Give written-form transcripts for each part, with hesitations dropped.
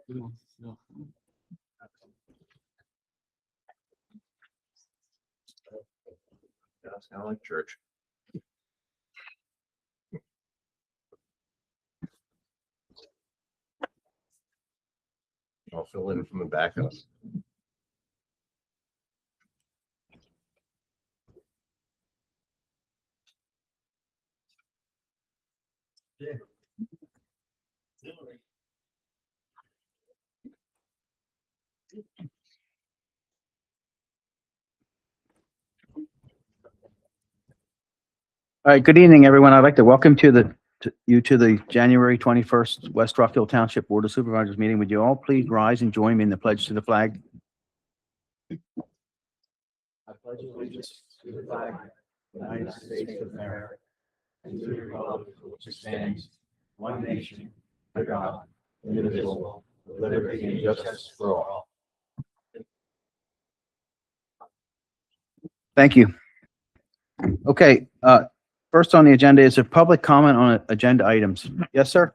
That's kind of like church. I'll fill in from the back of us. All right, good evening, everyone. I'd like to welcome you to the January 21st West Rockville Township Board of Supervisors meeting. Would you all please rise and join me in the pledge to the flag? I pledge allegiance to the flag of the United States of America and to the republic for which it stands, one nation, under God, indivisible, with liberty and justice for all. Thank you. Okay, first on the agenda is a public comment on agenda items. Yes, sir?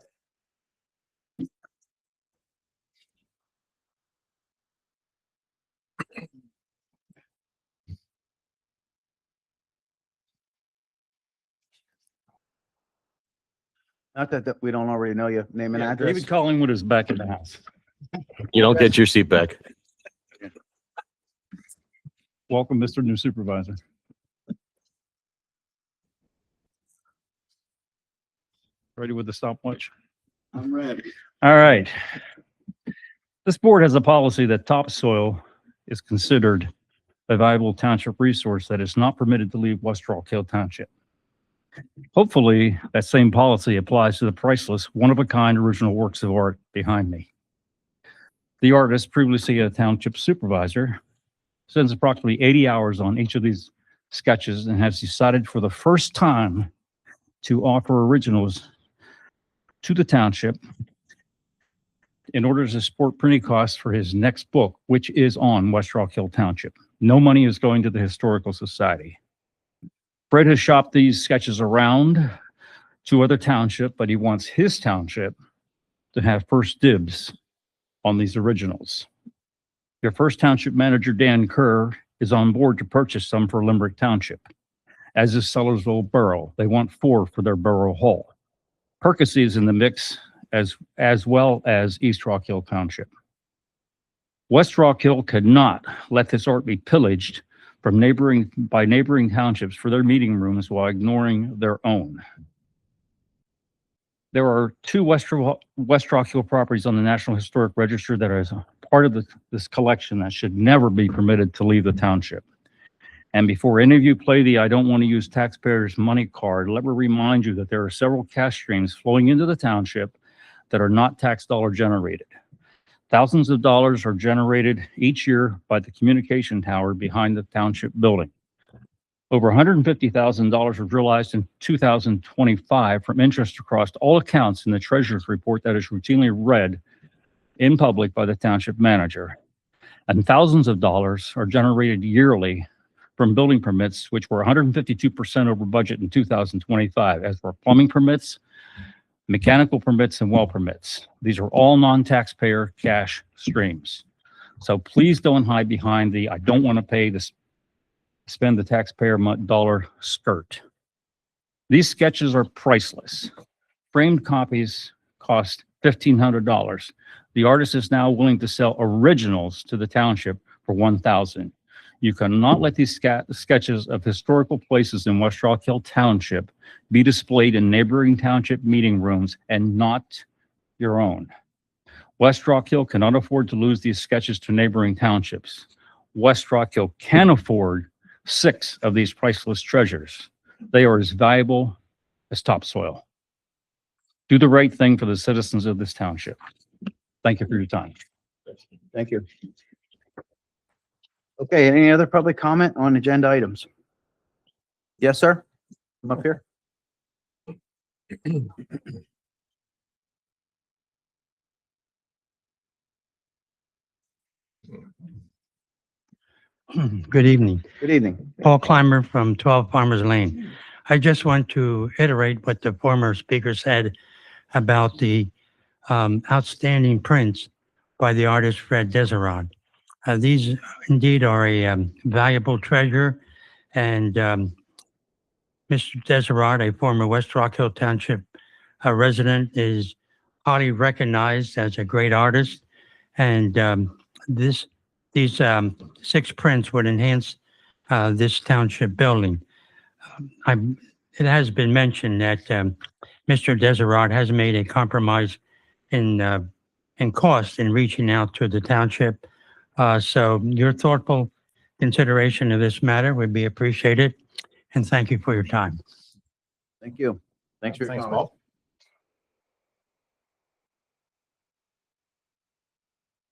Not that we don't already know you. Name and address. David Collingwood is back in the house. You don't get your seat back. Welcome, Mr. New Supervisor. Ready with the stopwatch? I'm ready. All right. This board has a policy that topsoil is considered a valuable township resource that is not permitted to leave West Rock Hill Township. Hopefully, that same policy applies to the priceless, one-of-a-kind original works of art behind me. The artist, previously a township supervisor, spends approximately 80 hours on each of these sketches and has decided for the first time to offer originals to the township in order to support printing costs for his next book, which is on West Rock Hill Township. No money is going to the Historical Society. Fred has shopped these sketches around to other townships, but he wants his township to have first dibs on these originals. Your first township manager, Dan Kerr, is on board to purchase some for Limerick Township, as is Sellersville Borough. They want 4 for their borough hall. Percy is in the mix, as well as East Rock Hill Township. West Rock Hill could not let this art be pillaged from neighboring townships for their meeting rooms while ignoring their own. There are 2 West Rock Hill properties on the National Historic Register that are part of this collection that should never be permitted to leave the township. And before any of you play the I don't want to use taxpayers' money card, let me remind you that there are several cash streams flowing into the township that are not tax dollar generated. Thousands of dollars are generated each year by the communication tower behind the township building. Over $150,000 was realized in 2025 from interest across all accounts in the treasurer's report that is routinely read in public by the township manager. And thousands of dollars are generated yearly from building permits, which were 152% over budget in 2025, as for plumbing permits, mechanical permits, and well permits. These are all non-taxpayer cash streams. So please don't hide behind the I don't want to pay this, spend the taxpayer dollar skirt. These sketches are priceless. Framed copies cost $1,500. The artist is now willing to sell originals to the township for $1,000. You cannot let these sketches of historical places in West Rock Hill Township be displayed in neighboring township meeting rooms and not your own. West Rock Hill cannot afford to lose these sketches to neighboring townships. West Rock Hill can afford 6 of these priceless treasures. They are as valuable as topsoil. Do the right thing for the citizens of this township. Thank you for your time. Thank you. Okay, any other public comment on agenda items? Yes, sir? Come up here. Good evening. Good evening. Paul Clymer from 12 Farmers Lane. I just want to iterate what the former speaker said about the outstanding prints by the artist Fred Desirod. These indeed are a valuable treasure, and Mr. Desirod, a former West Rock Hill Township resident, is highly recognized as a great artist, and these 6 prints would enhance this township building. It has been mentioned that Mr. Desirod has made a compromise in cost in reaching out to the township. So your thoughtful consideration of this matter would be appreciated, and thank you for your time. Thank you. Thanks for your Thanks, comment. Paul.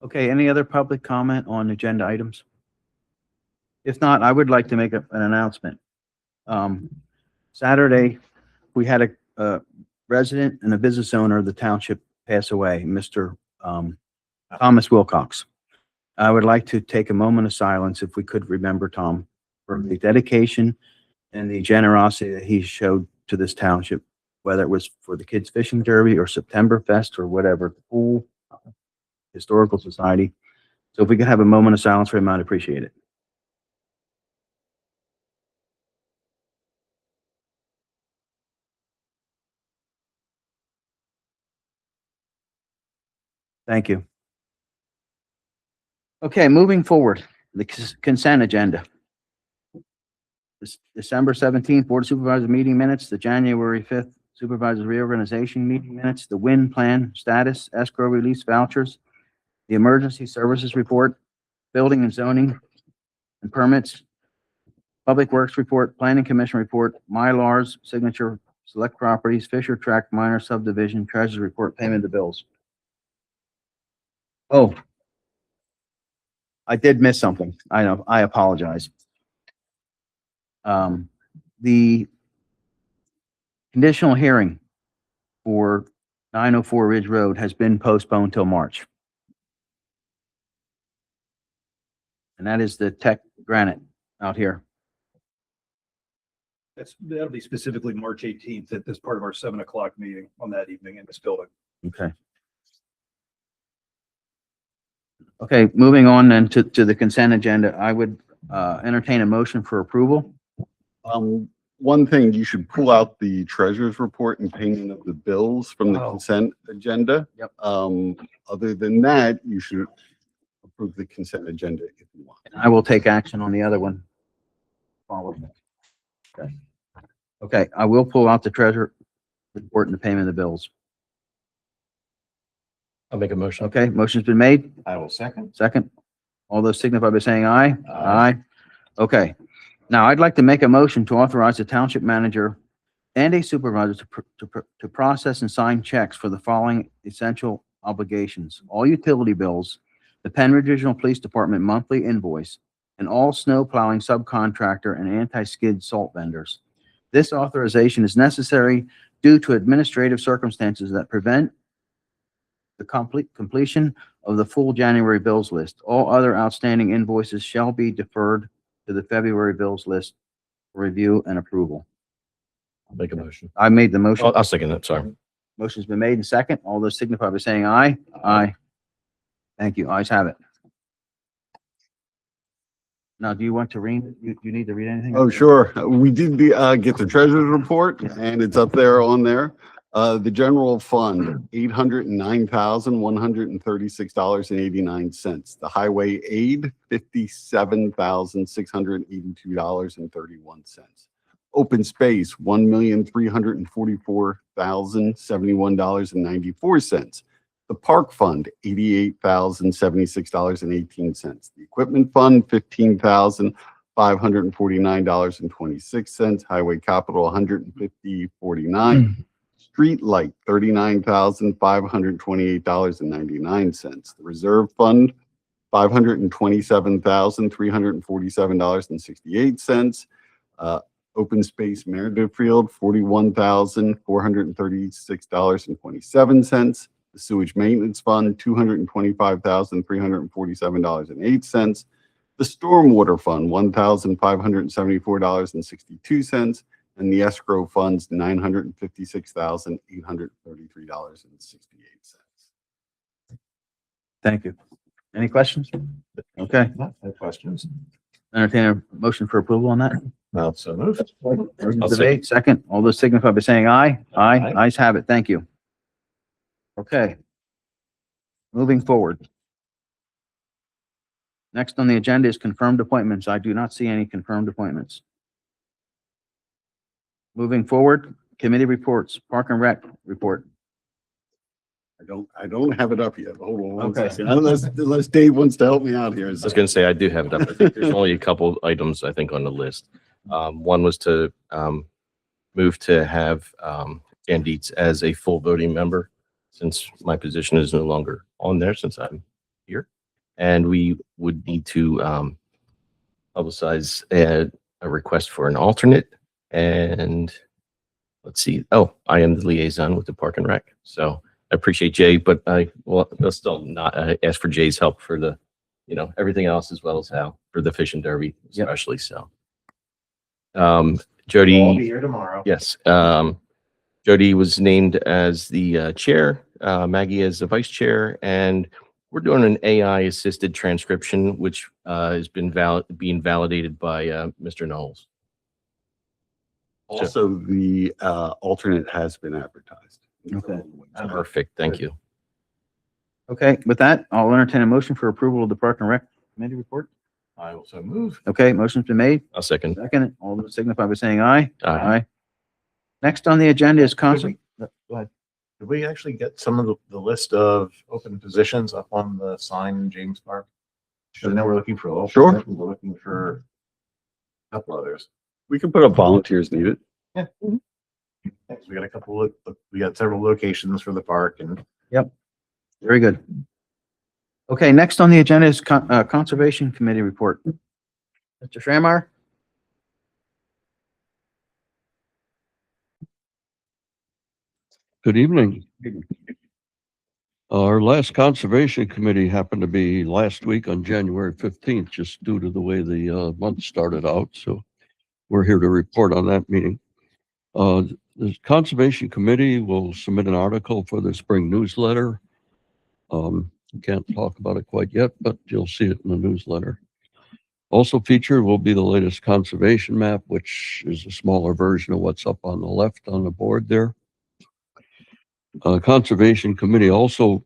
Okay, any other public comment on agenda items? If not, I would like to make an announcement. Saturday, we had a resident and a business owner of the township pass away, Mr. Thomas Wilcox. I would like to take a moment of silence if we could remember Tom for the dedication and the generosity that he showed to this township, whether it was for the kids fishing derby or September Fest or whatever, the pool, historical society. So if we could have a moment of silence for him, I'd appreciate it. Thank you. Okay, moving forward, the consent agenda. This December 17th Board of Supervisors meeting minutes, the January 5th Supervisors reorganization meeting minutes, the WIN plan status, escrow release vouchers, the emergency services report, building and zoning and permits, public works report, planning commission report, Mylars, signature, select properties, Fisher Tract minor subdivision, treasurer's report, payment of bills. Oh, I did miss something. I know, I apologize. The conditional hearing for 904 Ridge Road has been postponed till March. And that is the Tech Granite out here. That'll be specifically March 18th as part of our 7 o'clock meeting on that evening in this building. Okay. Okay, moving on then to the consent agenda, I would entertain a motion for approval. One thing, you should pull out the treasurer's report and payment of the bills from the Oh. consent agenda. Yep. Other than that, you should approve the consent agenda if you want. I will take action on the other one. Okay. Okay, I will pull out the treasurer report and the payment of the bills. I'll make a motion. Okay, motion's been made. I will second. Second. All those signify by saying aye. Aye. Okay. Now I'd like to make a motion to authorize the township manager and a supervisor to process and sign checks for the following essential obligations: all utility bills, the Penn Ridge Regional Police Department monthly invoice, and all snow plowing subcontractor and anti-skid salt vendors. This authorization is necessary due to administrative circumstances that prevent the completion of the full January bills list. All other outstanding invoices shall be deferred to the February bills list for review and approval. I'll make a motion. I made the motion. I'll second that, sorry. Motion's been made and second. All those signify by saying aye. Aye. Thank you. Ayes have it. Now, do you want to read, you need to read anything? Oh, sure. We did get the treasurer's report and it's up there on there. The general fund, $809,136.89. The highway aid, $57,682.31. Open space, $1,344,071.94. The park fund, $88,076.18. The equipment fund, $15,549.26. Highway capital, $150.49. Street light, $39,528.99. The reserve fund, $527,347.68. Open space Meredith Field, $41,436.27. The sewage maintenance fund, $225,347.08. The stormwater fund, $1,574.62. And the escrow funds, $956,833.68. Thank you. Any questions? Okay, No questions. entertain a motion for approval on that. Well, so moved. Motion's I'll been made. Second, all those signify by saying aye. Aye. Aye. Ayes have it. Thank you. Okay. Moving forward. Next on the agenda is confirmed appointments. I do not see any confirmed appointments. Moving forward, committee reports, Park and Rec report. I don't have it up yet. Hold on one Okay. second. Unless Dave wants to help me out here. I was gonna say, I do have it up. I think there's only a couple items, I think, on the list. One was to, move to have, Dan Dietz as a full voting member, since my position is no longer on there since I'm here. And we would need to, publicize a request for an alternate. And let's see, oh, I am the liaison with the Park and Rec. So I appreciate Jay, but I'll still not ask for Jay's help for the, everything else, as well as Hal for the fishing derby, Yep. especially. So, I'll be Jody, here tomorrow. yes, Jody was named as the chair, Maggie as the vice chair, and we're doing an AI assisted transcription, which has been being validated by Mr. Knowles. Also, the alternate has been advertised. Okay. Perfect, thank you. Okay, with that, I'll entertain a motion for approval of the Park and Rec committee report. I also move. Okay, motion's been made. I'll second. Second, all those signify by saying aye. Aye. Next on the agenda is council. Go ahead. Did we actually get some of the list of open positions up on the sign in James Park? Because I know we're looking for a local. Sure. We're looking for a couple others. We can put up volunteers needed. Thanks. We got a couple of, we got several locations for the park and Very good. Okay, next on the agenda is Conservation Committee report. Mr. Schrammeyer? Good evening. Our last Conservation Committee happened to be last week on January 15th, just due to the way the month started out. So we're here to report on that meeting. The Conservation Committee will submit an article for the spring newsletter. Can't talk about it quite yet, but you'll see it in the newsletter. Also featured will be the latest conservation map, which is a smaller version of what's up on the left on the board there. Conservation Committee also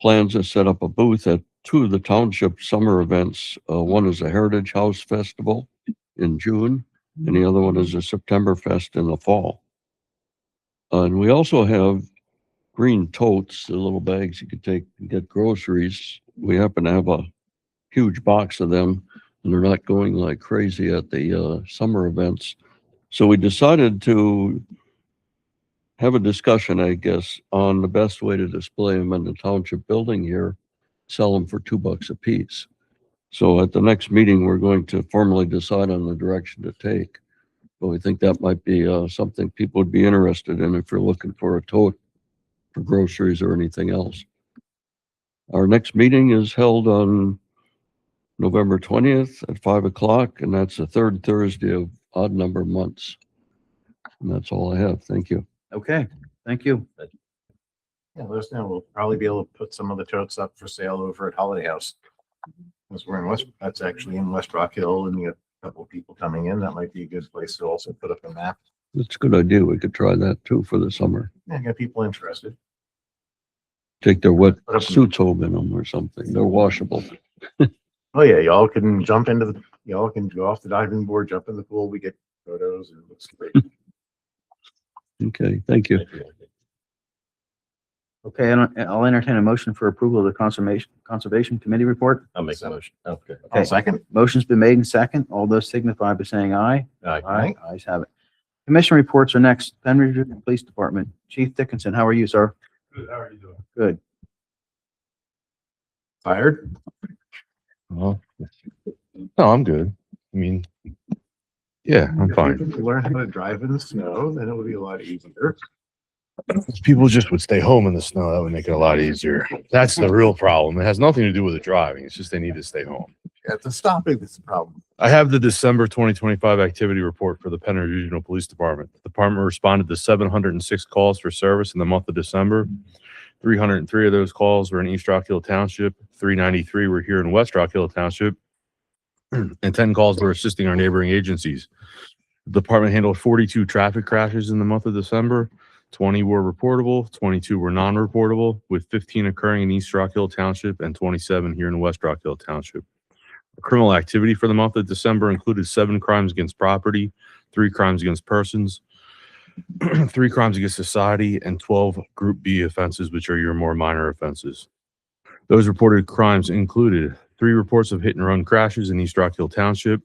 plans to set up a booth at two of the township summer events. One is a Heritage House Festival in June, and the other one is a September Fest in the fall. And we also have green totes, the little bags you could take and get groceries. We happen to have a huge box of them, and they're not going like crazy at the summer events. So we decided to have a discussion, I guess, on the best way to display them in the township building here, sell them for $2 a piece. So at the next meeting, we're going to formally decide on the direction to take. But we think that might be something people would be interested in if you're looking for a tote for groceries or anything else. Our next meeting is held on November 20th at 5 o'clock, and that's the third Thursday of odd number months. And that's all I have. Thank you. Okay, thank you. yeah, let us know. We'll probably be able to put some of the totes up for sale over at Holiday House. Because we're in that's actually in West Rock Hill, and you have a couple of people coming in. That might be a good place to also put up a map. That's a good idea. We could try that too for the summer. Yeah, get people interested. Take their wet suits home in them or something. They're washable. Oh yeah, y'all can y'all can go off the diving board, jump in the pool. We get photos and it looks great. Okay, thank you. Okay, and I'll entertain a motion for approval of the Conservation Committee report. I'll make the motion. Okay. I'll second. Motion's been made and second. All those signify by saying aye. Aye. Ayes have it. Commission reports are next. Penn Police Department. Chief Dickinson, how are you, sir? Good, how are you doing? Good. Tired? Well, no, I'm good. I mean, yeah, I'm If fine. we could learn how to drive in the snow, then it would be a lot easier. If people just would stay home in the snow, that would make it a lot easier. That's the real problem. It has nothing to do with the driving. It's just they need to stay home. Yeah, the stopping is the problem. I have the December 2025 activity report for the Penn Regional Police Department. The department responded to 706 calls for service in the month of December. 303 of those calls were in East Rock Hill Township. 393 were here in West Rock Hill Township. And 10 calls were assisting our neighboring agencies. The department handled 42 traffic crashes in the month of December. 20 were reportable, 22 were non-reportable, with 15 occurring in East Rock Hill Township and 27 here in West Rock Hill Township. Criminal activity for the month of December included 7 crimes against property, 3 crimes against persons, 3 crimes against society, and 12 Group B offenses, which are your more minor offenses. Those reported crimes included 3 reports of hit and run crashes in East Rock Hill Township,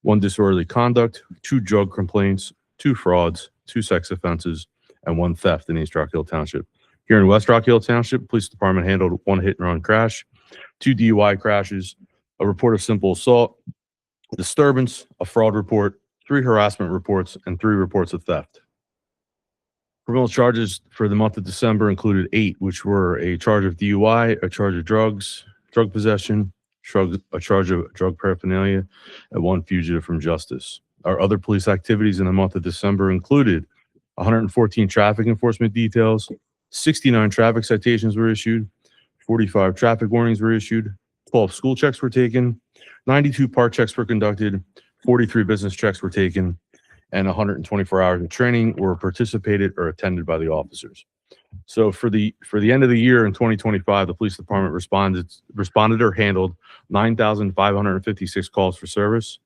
1 disorderly conduct, 2 drug complaints, 2 frauds, 2 sex offenses, and 1 theft in East Rock Hill Township. Here in West Rock Hill Township, police department handled 1 hit and run crash, 2 DUI crashes, a report of simple assault, a disturbance, a fraud report, 3 harassment reports, and 3 reports of theft. Criminal charges for the month of December included 8, which were a charge of DUI, a charge of drugs, drug possession, a charge of drug paraphernalia, and 1 fugitive from justice. Our other police activities in the month of December included 114 traffic enforcement details, 69 traffic citations were issued, 45 traffic warnings were issued, 12 school checks were taken, 92 park checks were conducted, 43 business checks were taken, and 124 hours of training were participated or attended by the officers. So for the end of the year in 2025, the police department responded or handled 9,556 calls for service,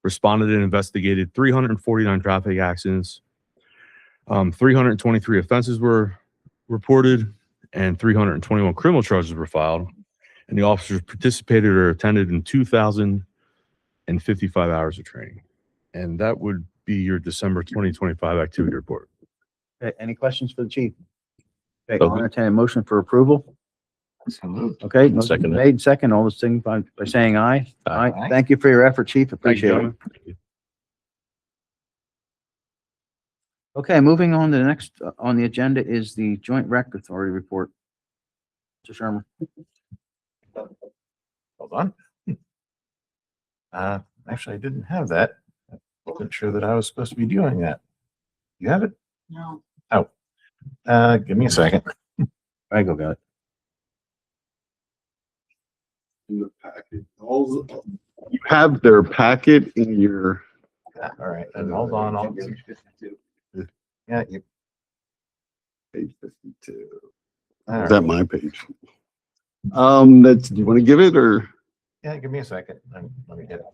responded and investigated 349 traffic accidents, 323 offenses were reported, and 321 criminal charges were filed. And the officers participated or attended in 2,055 hours of training. And that would be your December 2025 activity report. Okay, any questions for the chief? Okay, So I'll entertain a motion for approval. So moved. Okay, motion Second. made, second, all those things by saying aye. Aye. Aye. Thank you for your effort, chief. Appreciate it. gentlemen. Okay, moving on to the next on the agenda is the Joint Rec Authority report. Mr. Shermer. Hold on. Actually, I didn't have that. I wasn't sure that I was supposed to be doing that. You have it? No. Oh, give me a second. I got it. In the packet. You have their packet in your. All right, and hold on. Yeah, you. Page 52. All Is that right. my page? Do you want to give it or? Yeah, give me a second. Let me get it.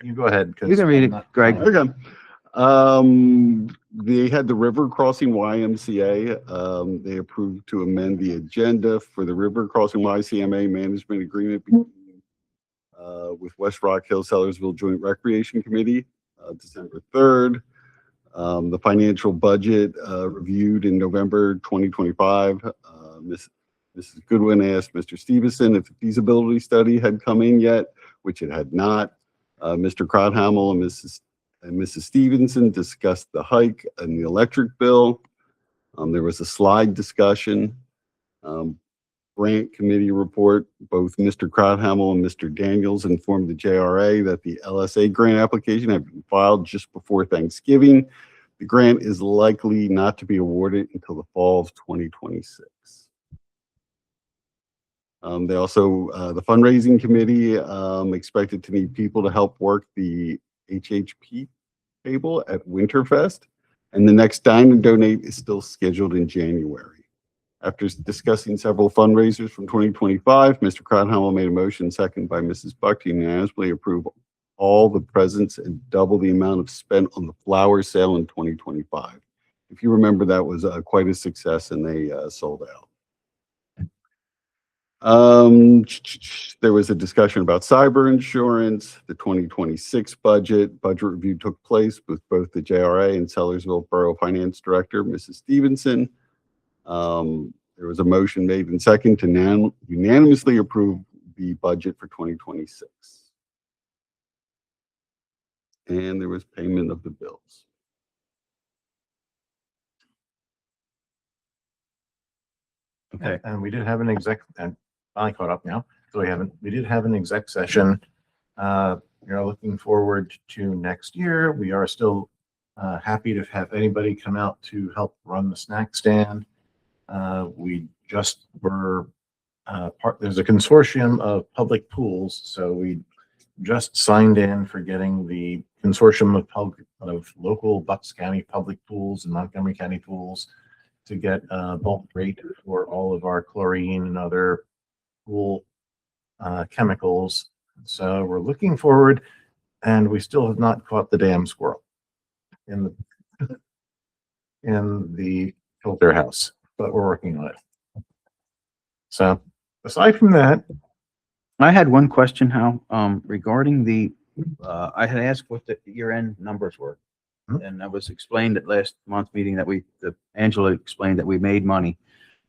You go ahead. 'cause You can read I'm it, not- Greg. Okay. They had the River Crossing YMCA. They approved to amend the agenda for the River Crossing YCMA Management Agreement with West Rock Hill Sellersville Joint Recreation Committee, December 3rd. The financial budget reviewed in November 2025. Mrs. Goodwin asked Mr. Stevenson if the feasibility study had come in yet, which it had not. Mr. Crothamel and Mrs. Stevenson discussed the hike and the electric bill. There was a slide discussion. Grant committee report, both Mr. Crothamel and Mr. Daniels informed the JRA that the LSA grant application had been filed just before Thanksgiving. The grant is likely not to be awarded until the fall of 2026. They also, the fundraising committee expected to need people to help work the HHP table at Winterfest, and the next Dine and Donate is still scheduled in January. After discussing several fundraisers from 2025, Mr. Crothamel made a motion, second by Mrs. Buck, to unanimously approve all the presents and double the amount of spent on the flower sale in 2025. If you remember, that was quite a success and they sold out. There was a discussion about cyber insurance, the 2026 budget. Budget review took place with both the JRA and Sellersville Borough Finance Director, Mrs. Stevenson. There was a motion made and second to unanimously approve the budget for 2026. And there was payment of the bills. Okay. And we did have an exec, and finally caught up now. So we did have an exec session. We are looking forward to next year. We are still happy to have anybody come out to help run the snack stand. We just were there's a consortium of public pools, so we just signed in for getting the consortium of local Bucks County public pools and Montgomery County pools to get a bulk rate for all of our chlorine and other pool chemicals. So we're looking forward, and we still have not caught the damn squirrel in the filter house, but we're working on it. So aside from that, I had one question, Hal, regarding I had asked what the year-end numbers were. Mhm. And that was explained at last month's meeting Angela explained that we made money.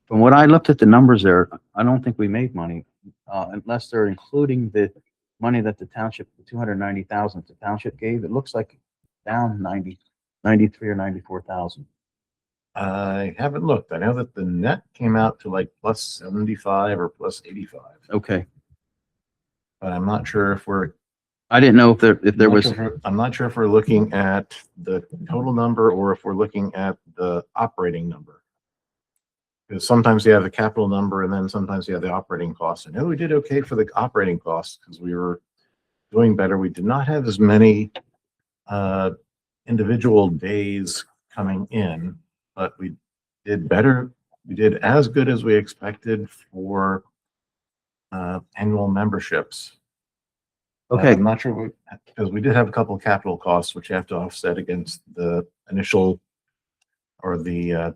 From what I looked at the numbers there, I don't think we made money, unless they're including the money that the township, the 290,000 the township gave. It looks like down 93 or 94,000. I haven't looked. I know that the net came out to like plus 75 or plus 85, Okay. but I'm not sure if I didn't know if there was, I'm not sure if we're looking at the total number or if we're looking at the operating number. Because sometimes you have the capital number and then sometimes you have the operating costs. I know we did okay for the operating costs because we were doing better. We did not have as many individual days coming in, but we did better. We did as good as we expected for annual memberships. okay. I'm not sure because we did have a couple of capital costs which you have to offset against the initial or the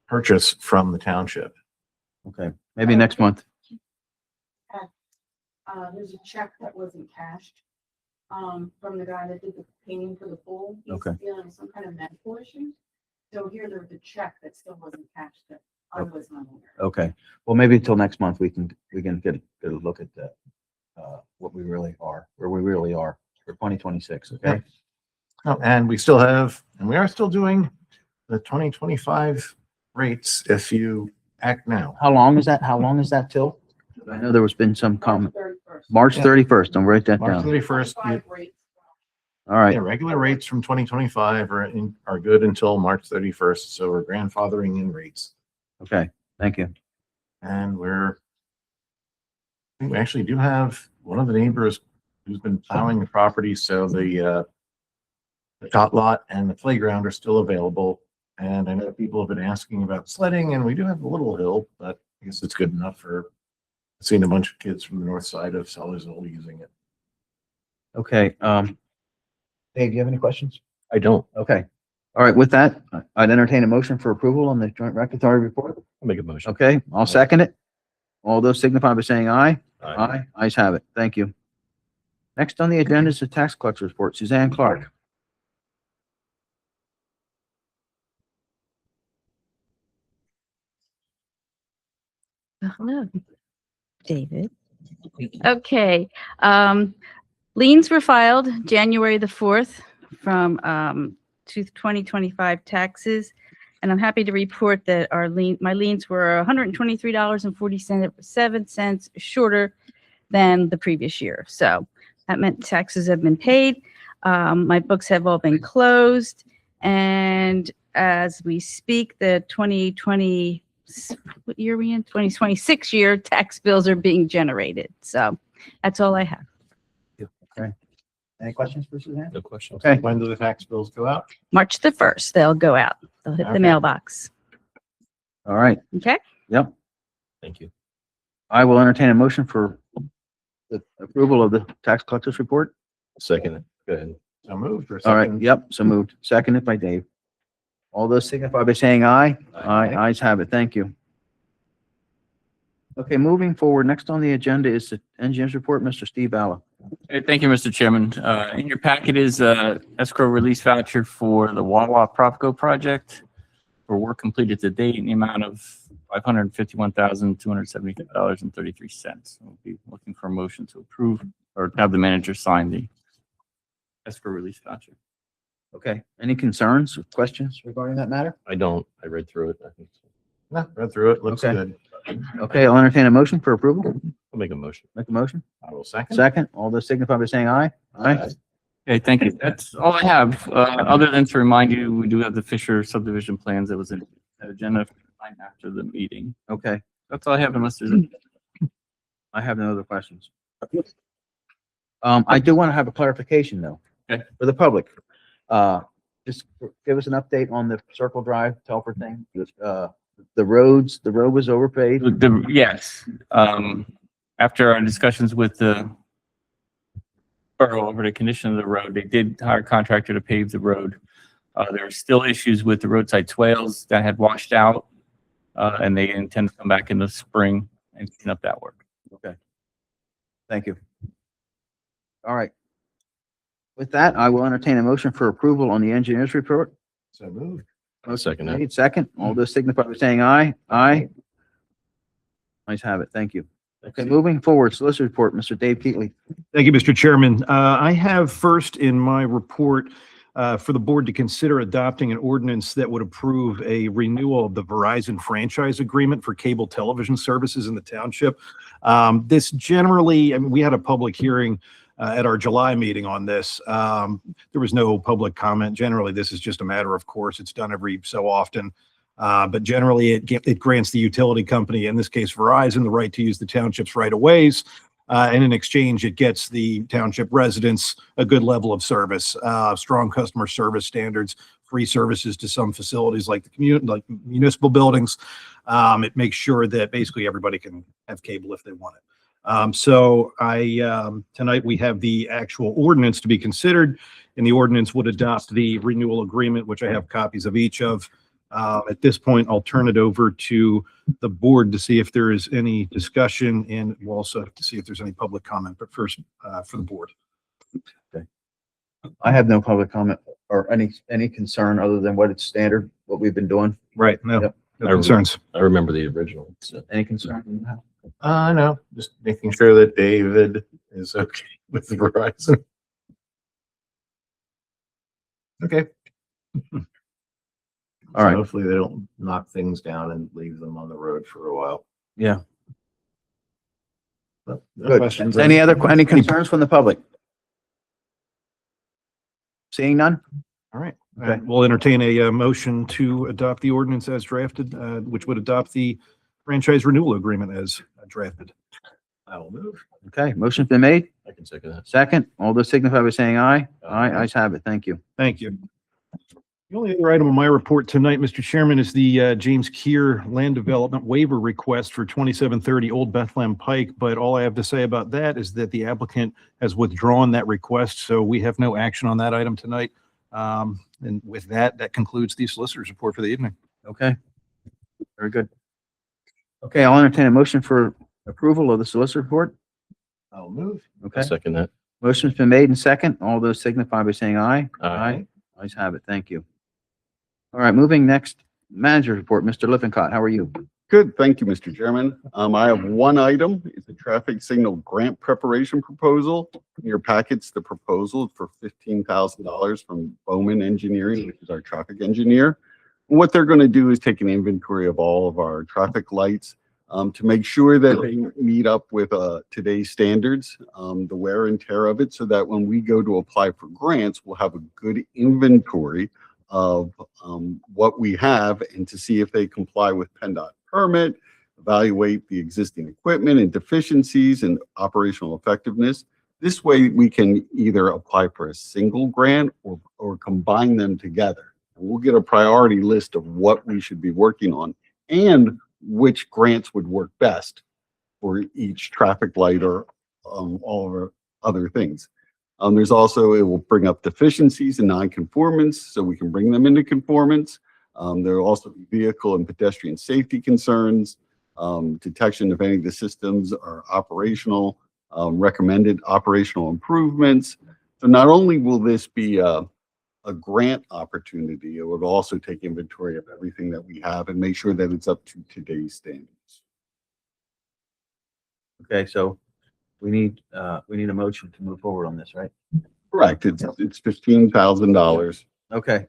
purchase from the township. Okay. Maybe next month. There's a check that wasn't cashed, from the guy that did the painting for the pool. He's Okay. dealing with some kind of medical issue. So here there's a check that still wasn't cashed that I was not aware of. Okay. Well, maybe until next month, we can get a look at that, what we really are, where we really are for 2026. Okay. Oh, and we still have, and we are still doing the 2025 rates if you act now. How long is that? How long is that till? I know there was been some comment. 31st. March Yeah. 31st. Don't write that March down. 31st, Five rates. All right. yeah, regular rates from 2025 are good until March 31st. So we're grandfathering in rates. Okay. Thank you. And we actually do have one of the neighbors who's been plowing the property. So the tot lot and the playground are still available. And I know people have been asking about sledding, and we do have a little hill, but I guess it's good enough for seeing a bunch of kids from the north side of Sellersville using it. Okay. Dave, do you have any questions? I don't. Okay. All right. With that, I'd entertain a motion for approval on the joint regulatory report. I'll make a motion. Okay. I'll second it. All those signify by saying aye. Aye. Ayes have it. Thank you. Next on the agenda is the tax collector report. Suzanne Clark. Hello, David. Okay, liens were filed January the 4th from 2025 taxes. And I'm happy to report that my liens were $123.47 shorter than the previous year. So that meant taxes have been paid. My books have all been closed. And as we speak, the 2020, what year are we in? 2026 year tax bills are being generated. So that's all I have. Any questions for Suzanne? No questions. Okay. When do the tax bills go out? March the 1st, they'll go out. They'll hit the Okay. mailbox. All right. Okay. Yep. Thank you. I will entertain a motion for the approval of the tax collector's report. Second. Go ahead. So moved or All right. second? Yep. So moved. Seconded by Dave. All those signify by saying aye. Aye. Ayes have it. Thank you. Okay, moving forward, next on the agenda is the engineer's report, Mr. Steve Alla. Hey, thank you, Mr. Chairman. In your packet is escrow release voucher for the Wawa Propco project for work completed to date in the amount of $551,275.33. We'll be looking for a motion to approve or have the manager sign the escrow release voucher. Okay, any concerns or questions regarding that matter? I don't. I read through it. I think so. No, read through it. Looks Okay. good. Okay, I'll entertain a motion for approval. I'll make a motion. Make a motion. I will second. Second, all those signify by saying aye. Aye. Okay, thank you. That's all I have. Other than to remind you, we do have the Fisher subdivision plans that was agenda after the meeting. Okay, That's all I have unless there's. I have no other questions. I do want to have a clarification though. Okay. For the public. Just give us an update on the Circle Drive Telford thing. The road was overpaid. Yes, after our discussions with the borough over the condition of the road, they did hire a contractor to pave the road. There are still issues with the roadside swales that had washed out, and they intend to come back in the spring and clean up that work. Okay. Thank you. All right. With that, I will entertain a motion for approval on the engineer's report. So moved. I'll second that. Made second. All those signify by saying aye. Aye. Ayes have it. Thank you. Okay, moving forward, solicitor report, Mr. Dave Keatley. Thank you, Mr. Chairman. I have first in my report for the board to consider adopting an ordinance that would approve a renewal of the Verizon franchise agreement for cable television services in the township. This generally, I mean, we had a public hearing at our July meeting on this. There was no public comment. Generally, this is just a matter of course. It's done every so often. But generally, it grants the utility company, in this case Verizon, the right to use the township's right-of-ways. And in exchange, it gets the township residents a good level of service, strong customer service standards, free services to some facilities like the community, like municipal buildings. It makes sure that basically everybody can have cable if they want it. So tonight we have the actual ordinance to be considered, and the ordinance would adopt the renewal agreement, which I have copies of each of. At this point, I'll turn it over to the board to see if there is any discussion, and we'll also have to see if there's any public comment, but first, for the board. Okay. I have no public comment or any concern other than what it's standard, what we've been doing. Right, no, Yep. no concerns. I remember the original. So. Any concern? No, just making sure that David is okay with the Verizon. Okay. All right. Hopefully they don't knock things down and leave them on the road for a while. Yeah. But no Good. questions. Any concerns from the public? Seeing none? All right. Okay. We'll entertain a motion to adopt the ordinance as drafted, which would adopt the franchise renewal agreement as drafted. I will move. Okay, motion's been made. I can second that. Second, all those signify by saying aye. Aye, ayes have it. Thank you. Thank you. The only other item on my report tonight, Mr. Chairman, is the James Keir Land Development Waiver Request for 2730 Old Bethlehem Pike. But all I have to say about that is that the applicant has withdrawn that request, so we have no action on that item tonight. And with that, that concludes the solicitor's report for the evening. Okay. Very good. Okay, I'll entertain a motion for approval of the solicitor report. I'll move. Okay, I'll second that. motion's been made and second. All those signify by saying aye. Aye. Ayes have it. Thank you. All right, moving next, manager's report. Mr. Lippincott, how are you? Good, thank you, Mr. Chairman. I have one item. It's a traffic signal grant preparation proposal. In your packets, the proposal for $15,000 from Bowman Engineering, which is our traffic engineer. And what they're going to do is take an inventory of all of our traffic lights to make sure that they meet up with today's standards, the wear and tear of it, so that when we go to apply for grants, we'll have a good inventory of what we have and to see if they comply with PennDOT permit, evaluate the existing equipment and deficiencies and operational effectiveness. This way we can either apply for a single grant or combine them together. And we'll get a priority list of what we should be working on and which grants would work best for each traffic light or all of our other things. There's also, it will bring up deficiencies and non-conformance so we can bring them into conformance. There will also be vehicle and pedestrian safety concerns, detection if any of the systems are operational, recommended operational improvements. So not only will this be a grant opportunity, it would also take inventory of everything that we have and make sure that it's up to today's standards. Okay, so we need a motion to move forward on this, right? Correct. It's $15,000. Okay,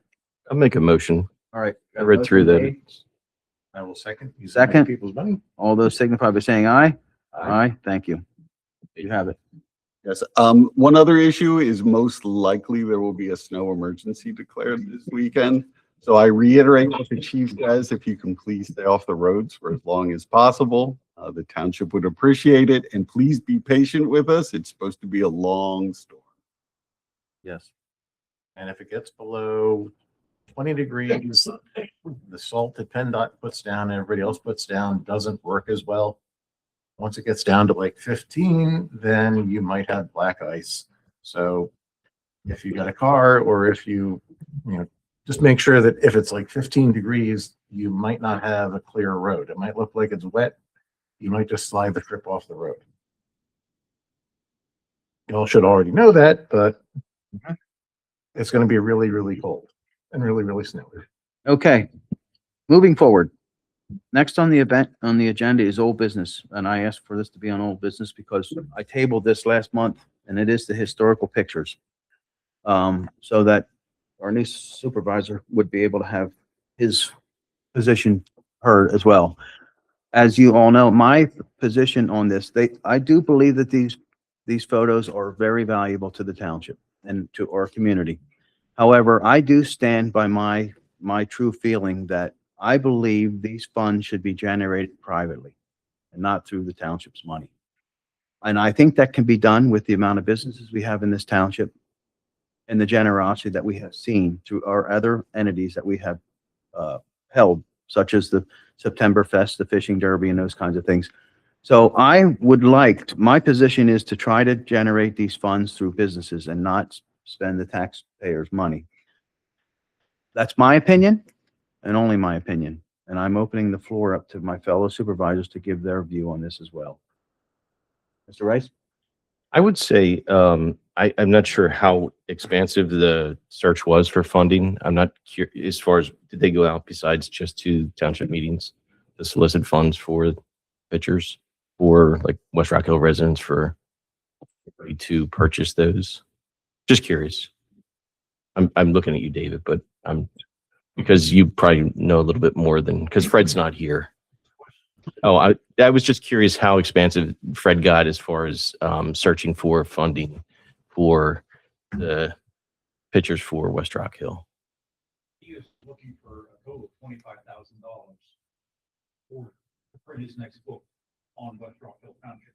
I'll make a motion. all right. I read through that. Motion made. I will second. Using Second. other people's money. All those signify by saying aye. Aye, thank you. You have it. Yes. One other issue is most likely there will be a snow emergency declared this weekend. So I reiterate what the chief says, if you can please stay off the roads for as long as possible. The township would appreciate it, and please be patient with us. It's supposed to be a long storm. Yes. And if it gets below 20 degrees, the salt that PennDOT puts down and everybody else puts down doesn't work as well. Once it gets down to like 15, then you might have black ice. So if you got a car, or if you just make sure that if it's like 15 degrees, you might not have a clear road. It might look like it's wet. You might just slide the trip off the road. You all should already know that, but it's going to be really, really cold and really, really snowy. Okay, moving forward. Next on the agenda is old business, and I asked for this to be on old business because I tabled this last month, and it is the historical pictures. So that our new supervisor would be able to have his position heard as well. As you all know, my position on this, I do believe that these photos are very valuable to the township and to our community. However, I do stand by my true feeling that I believe these funds should be generated privately and not through the township's money. And I think that can be done with the amount of businesses we have in this township and the generosity that we have seen through our other entities that we have held, such as the September Fest, the Fishing Derby, and those kinds of things. So I would like, my position is to try to generate these funds through businesses and not spend the taxpayers' money. That's my opinion and only my opinion. And I'm opening the floor up to my fellow supervisors to give their view on this as well. Mr. Rice? I would say, I'm not sure how expansive the search was for funding. I'm not curious as far as, did they go out besides just to township meetings to solicit funds for pitchers or like West Rock Hill residents for to purchase those? Just curious. I'm looking at you, David, but because you probably know a little bit more than, because Fred's not here. Oh, I was just curious how expansive Fred got as far as searching for funding for the pitchers for West Rock Hill. He is looking for a total of $25,000 for his next book on West Rock Hill Township.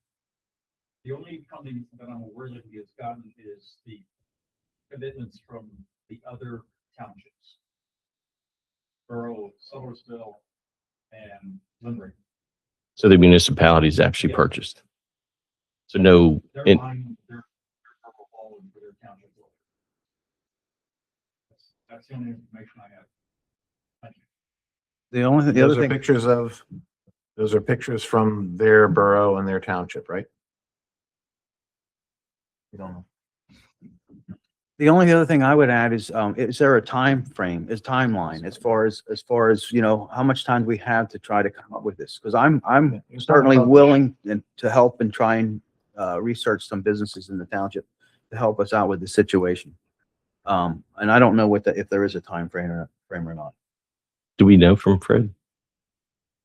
The only funding that I'm aware that he has gotten is the commitments from the other townships, Borough, Summersville, and Limerick. So the municipalities actually Yes. purchased. So no, They're in, buying their purple ball for their township. That's the only information I have. Thank you. The Those other are thing, pictures from their borough and their township, right? You don't know. the only other thing I would add is there a timeline as far as, how much time do we have to try to come up with this? Because I'm certainly willing to help and try and research some businesses in the township to help us out with the situation. And I don't know if there is a time frame or not. do we know from Fred?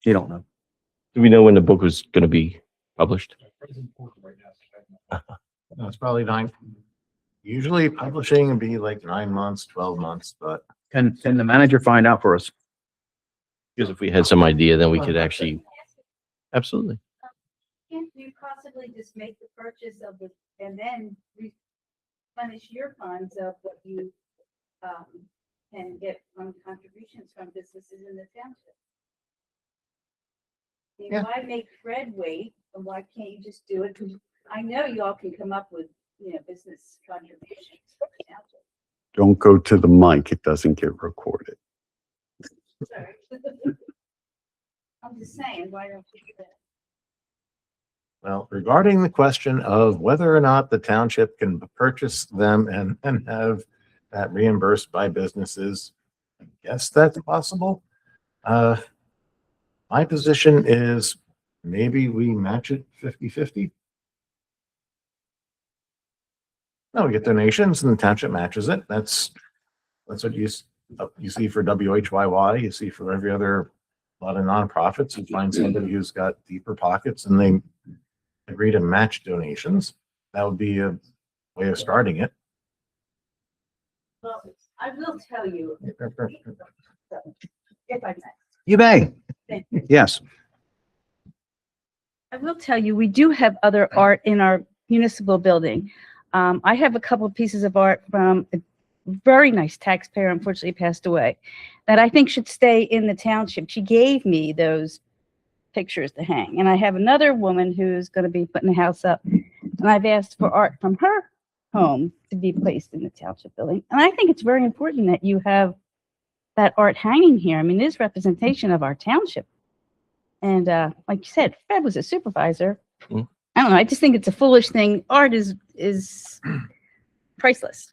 You don't know. Do we know when the book was going to be published? No, it's probably 9. Usually publishing would be like 9 months, 12 months, but Can the manager find out for us? Because if we had some idea, then we could actually, absolutely. Can't you possibly just make the purchase of the, and then replenish your funds of what you can get from contributions from businesses in the township? I mean, Yeah. why make Fred wait, and why can't you just do it? 'Cause I know you all can come up with, business contributions for the township. Don't go to the mic. It doesn't get recorded. Sorry. I'm just saying, why don't you do that? well, regarding the question of whether or not the township can purchase them and have that reimbursed by businesses, I guess that's possible. My position is maybe we match it 50-50. No, we get donations and the township matches it. That's what you see for WHYY, you see for every other lot of nonprofits. You find somebody who's got deeper pockets and they agree to match donations. That would be a way of starting it. Well, I will tell you, If I may. You may. Thank you. Yes. I will tell you, we do have other art in our municipal building. I have a couple of pieces of art from a very nice taxpayer, unfortunately passed away, that I think should stay in the township. She gave me those pictures to hang. And I have another woman who's going to be putting the house up. And I've asked for art from her home to be placed in the township building. And I think it's very important that you have that art hanging here. I mean, it is representation of our township. And like you said, Fred was a supervisor. Mm. I don't know. I just think it's a foolish thing. Art is priceless.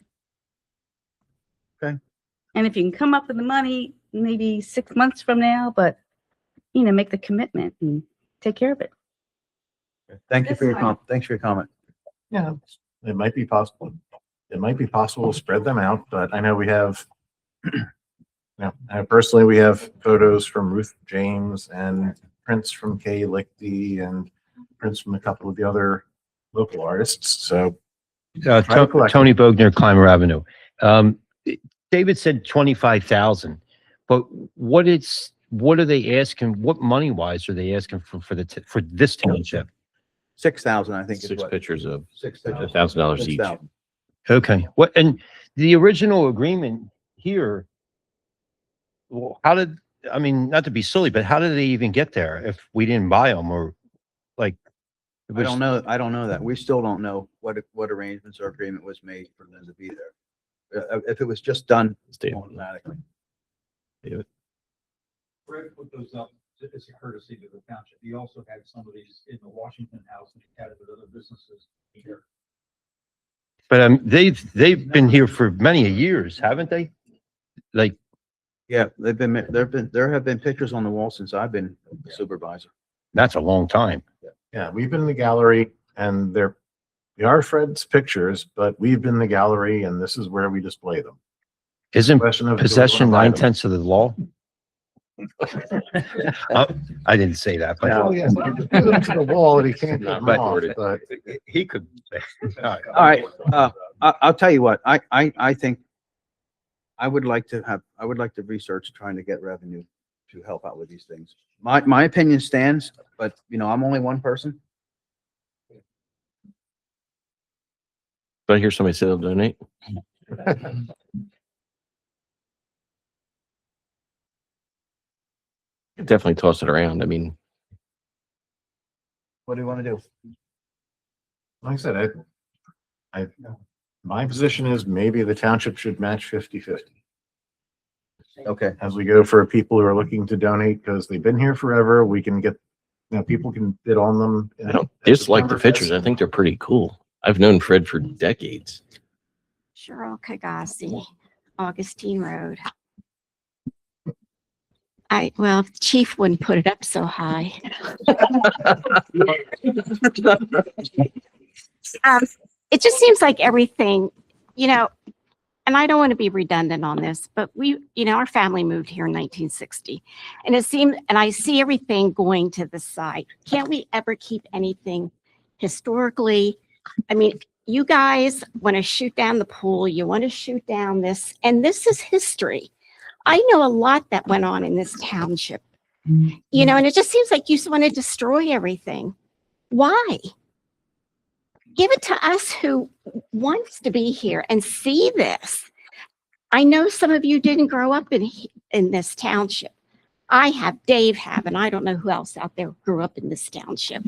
Okay. And if you can come up with the money, maybe 6 months from now, but make the commitment and take care of it. Thank you for your comment. Thanks for your comment. Yeah, it might be possible. It might be possible to spread them out, but I know we have, personally, we have photos from Ruth James and prints from Kay Lichty and prints from a couple of the other local artists. So try to collect Tony Bogner, Clymer Avenue. David said 25,000, but what are they asking? What money wise are they asking for this township? 6,000, I think is 6 what. pictures of 6,000. $1,000 each. 6,000. Okay. What, and the original agreement here, well, I mean, not to be silly, but how did they even get there if we didn't buy them or like? I don't know. I don't know that. We still don't know what arrangements or agreement was made for them to be there. If it was just done automatically. Fred put those up as a courtesy to the township. He also had some of these in the Washington House and he had it with other businesses here. But they've been here for many years, haven't they? Like, Yeah, there have been pictures on the wall since I've been supervisor. that's a long time. Yeah, we've been in the gallery and they are Fred's pictures, but we've been in the gallery and this is where we display them. Isn't Question of, do we possession wanna buy them? 9/10 of the law? I didn't say that, but Oh, yes, you just put them to the wall and he can't get them But- off, but he could. All right, I'll tell you what, I think I would like to research trying to get revenue to help out with these things. My opinion stands, but I'm only one person. But I hear somebody say they'll donate. Definitely toss it around. I mean, What do you want to do? like I said, my position is maybe the township should match 50-50 Okay, as we go for people who are looking to donate because they've been here forever. We can get, people can bid on them. I don't dislike the pictures. I think they're pretty cool. I've known Fred for decades. Cheryl Kagasi, Augustine Road. Well, the chief wouldn't put it up so high. It just seems like everything, and I don't want to be redundant on this, but our family moved here in 1960 and I see everything going to the side. Can't we ever keep anything historically? I mean, you guys want to shoot down the pool, you want to shoot down this, and this is history. I know a lot that went on in this township, and it just seems like you just want to destroy everything. Why? Give it to us who wants to be here and see this. I know some of you didn't grow up in this township. I have, Dave have, and I don't know who else out there grew up in this township.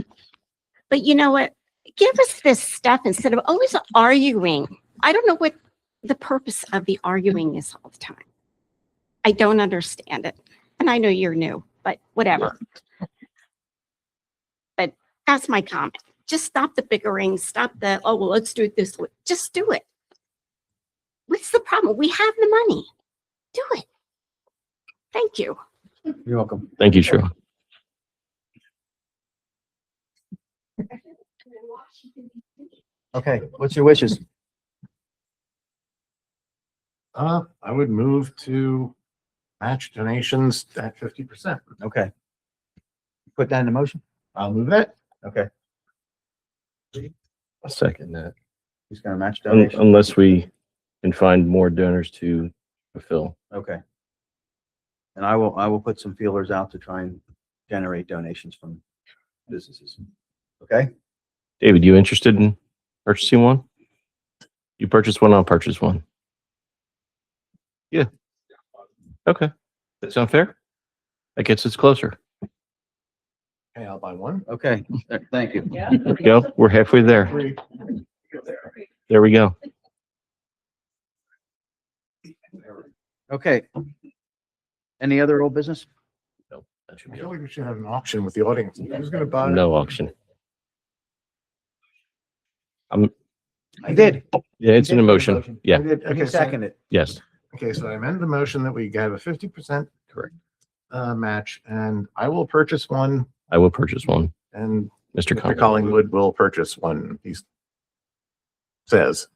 But you know what? Give us this stuff instead of always arguing. I don't know what the purpose of the arguing is all the time. I don't understand it. And I know you're new, but whatever. But that's my comment. Just stop the bickering. Stop the, oh, well, let's do it this way. Just do it. What's the problem? We have the money. Do it. Thank you. you're welcome. Thank you, Cheryl. Okay, what's your wishes? I would move to match donations at 50%. Okay. Put that in the motion? I'll move that. Okay, I'll second that. he's gonna match donation. Unless we can find more donors to fulfill. Okay. And I will put some feelers out to try and generate donations from businesses. Okay? David, you interested in purchasing one? You purchase one, I'll purchase one. Yeah. Okay. That sound fair? That gets us closer. Okay, I'll buy one. Okay, thank you. Yeah. There we go. We're halfway there. There we go. Okay. Any other old business? No, that should I be feel all. like we should have an auction with the audience. Who's gonna buy? No auction. I did. Yeah, it's an You did put a emotion. motion. Yeah, I did. And Okay, you so- seconded it. yes, Okay, so I amend the motion that we have a 50% correct. match, and I will purchase one, I will purchase one. and Mr. Mr. Collins. Collingwood will purchase one. He says,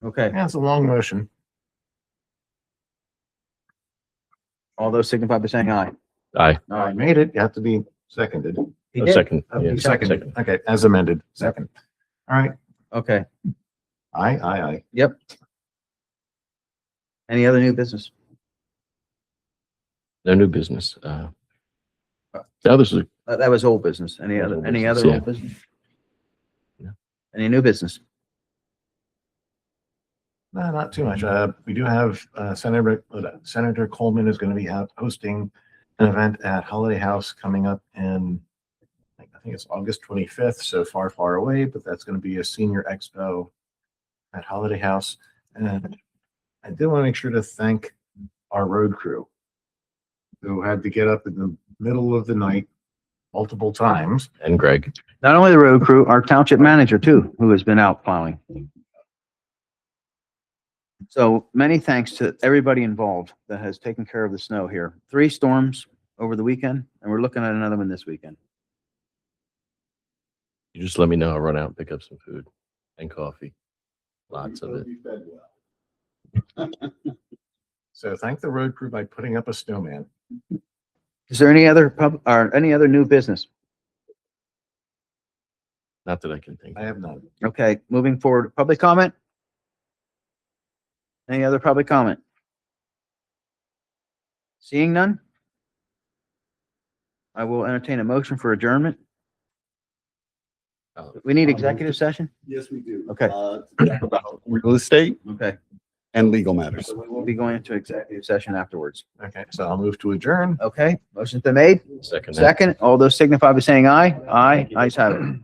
Okay, yeah, it's a long motion. all those signify by saying aye. Aye. I made it. You have to be seconded. He A did. second. Oh, Yeah, you seconded. Okay, as amended, second. All right. Okay, Aye. yep. Any other new business? No new business. Now this is, That was old business. Any That was other, old any business, other yeah. old business? No. Any new business? No, not too much. We do have Senator Coleman is going to be out hosting an event at Holiday House coming up in, I think it's August 25th, so far away, but that's going to be a senior expo at Holiday House. And I did want to make sure to thank our road crew who had to get up in the middle of the night multiple times. and Greg. Not only the road crew, our township manager too, who has been out plowing. So many thanks to everybody involved that has taken care of the snow here. 3 storms over the weekend, and we're looking at another one this weekend. You just let me know. I'll run out and pick up some food and coffee. Lots of it. So thank the road crew by putting up a snowman. Is there any other any other new business? Not that I can think. I have none. Okay, moving forward, public comment? Any other public comment? Seeing none? I will entertain a motion for adjournment. We need executive session? Yes, we do. Okay. About real estate Okay, and legal matters. so we will be going into executive session afterwards. Okay, so I'll move to adjourn. Okay, motion's been made. Second. Second, all those signify by saying aye. Aye, ayes have it.